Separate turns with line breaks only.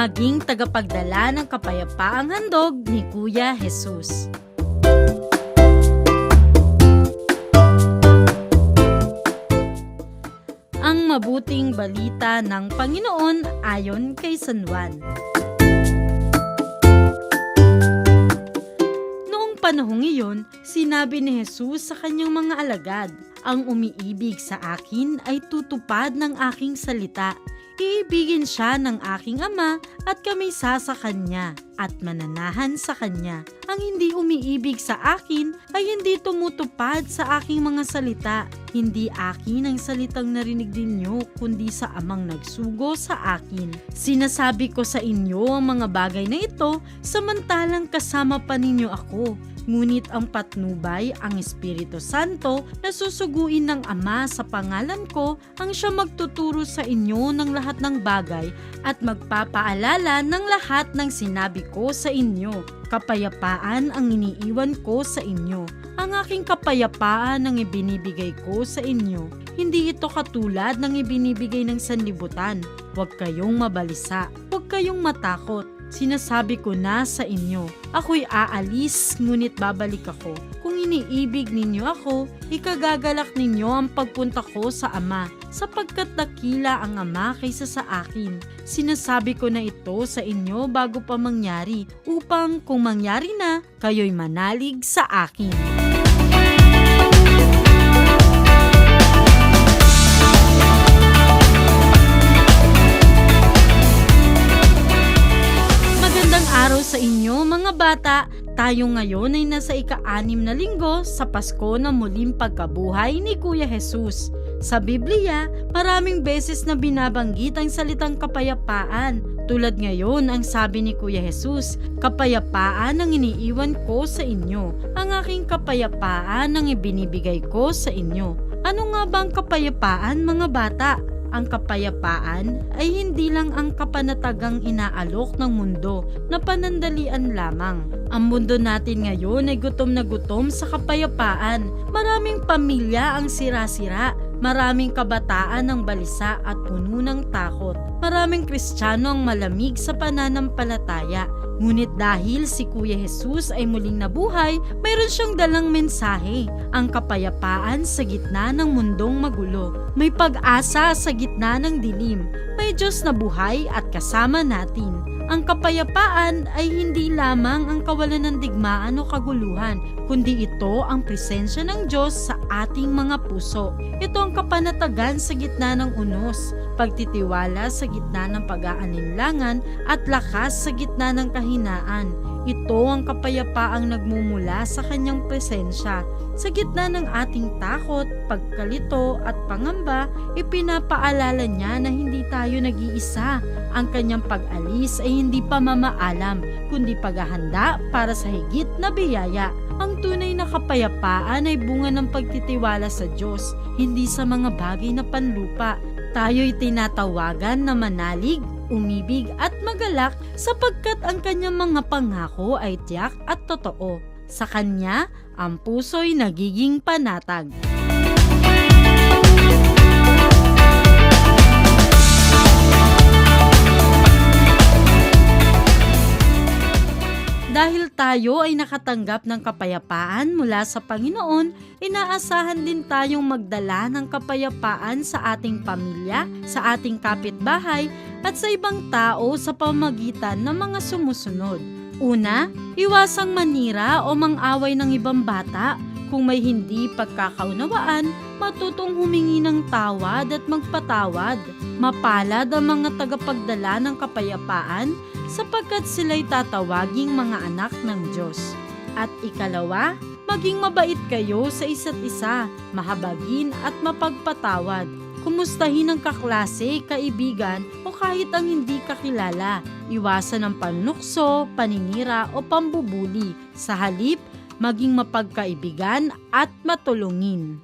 maging tagapagdala ng kapayapaang handog ni Kuya Jesus. Ang mabuting balita ng Panginoon ayon kay San Juan. Noong panahong iyon, sinabi ni Jesus sa kanyang mga alagad, "Ang umiibig sa akin ay tutupad ng aking salita. Iibigin siya ng aking Ama at kami sa kanya at mananahan sa kanya. Ang hindi umiibig sa akin ay hindi tumutupad sa aking mga salita. Hindi akin ang salitang narinig ninyo, kundi sa Amang nagsugo sa akin. Sinasabi ko sa inyo ang mga bagay na ito, samantalang kasama pa ninyo ako. Ngunit ang patnubay, ang Espiritu Santo, na susuguin ng Ama sa pangalan ko, ang siya magtuturo sa inyo ng lahat ng bagay at magpapaalala ng lahat ng sinabi ko sa inyo. Kapayapaan ang iniiwan ko sa inyo. Ang aking kapayapaan ang ibinibigay ko sa inyo. Hindi ito katulad ng ibinibigay ng sanlibutan. Huwag kayong mabalisa. Huwag kayong matakot. Sinasabi ko na sa inyo, ako'y aalis, ngunit babalik ako. Kung iniibig ninyo ako, ikagagalak ninyo ang pagpunta ko sa Ama, sapagkat dakila ang Ama kaysa sa akin. Sinasabi ko na ito sa inyo bago pa mangyari, upang kung mangyari na, kayo'y manalig sa akin." Araw sa inyo mga bata, tayo ngayon ay nasa ika-6 na linggo sa Pasko na muling pagkabuhay ni Kuya Jesus. Sa Biblia, maraming beses na binabanggit ang salitang kapayapaan. Tulad ngayon ang sabi ni Kuya Jesus, "Kapayapaan ang iniiwan ko sa inyo. Ang aking kapayapaan ang ibinibigay ko sa inyo." Ano nga ba ang kapayapaan mga bata? Ang kapayapaan ay hindi lang ang kapanatagang inaalok ng mundo na panandalian lamang. Ang mundo natin ngayon ay gutom na gutom sa kapayapaan. Maraming pamilya ang sira-sira, maraming kabataan ang balisa at puno ng takot. Maraming Kristiyano ang malamig sa pananampalataya. Ngunit dahil si Kuya Jesus ay muling nabuhay, mayroon siyang dalang mensahe, ang kapayapaan sa gitna ng mundong magulo. May pag-asa sa gitna ng dilim. May Diyos na buhay at kasama natin. Ang kapayapaan ay hindi lamang ang kawalan ng digmaan o kaguluhan, kundi ito ang presensya ng Diyos sa ating mga puso. Ito ang kapanatagan sa gitna ng unos, pagtitiwala sa gitna ng pag-aalinlangan at lakas sa gitna ng kahinaan. Ito ang kapayapaang nagmumula sa kanyang presensya. Sa gitna ng ating takot, pagkalito at pangamba, ipinapaalala niya na hindi tayo nag-iisa. Ang kanyang pag-alis ay hindi pamamaalam, kundi paghahanda para sa higit na biyaya. Ang tunay na kapayapaan ay bunga ng pagtitiwala sa Diyos, hindi sa mga bagay na panlupa. Tayo'y tinatawagan na manalig, umibig at magalak sapagkat ang kanyang mga pangako ay tiyak at totoo. Sa kanya, ang puso'y nagiging panatag. Dahil tayo ay nakatanggap ng kapayapaan mula sa Panginoon, inaasahan din tayong magdala ng kapayapaan sa ating pamilya, sa ating kapitbahay, at sa ibang tao sa pamamagitan ng mga sumusunod. Una, iwasang manira o mang-away ng ibang bata. Kung may hindi pagkakaunawaan, matutong humingi ng tawad at magpatawad. Mapalad ang mga tagapagdala ng kapayapaan sapagkat sila'y tatawaging mga anak ng Diyos. At ikalawa, maging mabait kayo sa isa't isa, mahabagin at mapagpatawad. Kumustahin ang kaklase, kaibigan o kahit ang hindi kakilala. Iwasan ang panukso, paninira o pambubuli. Sa halip, maging mapagkaibigan at matulungin.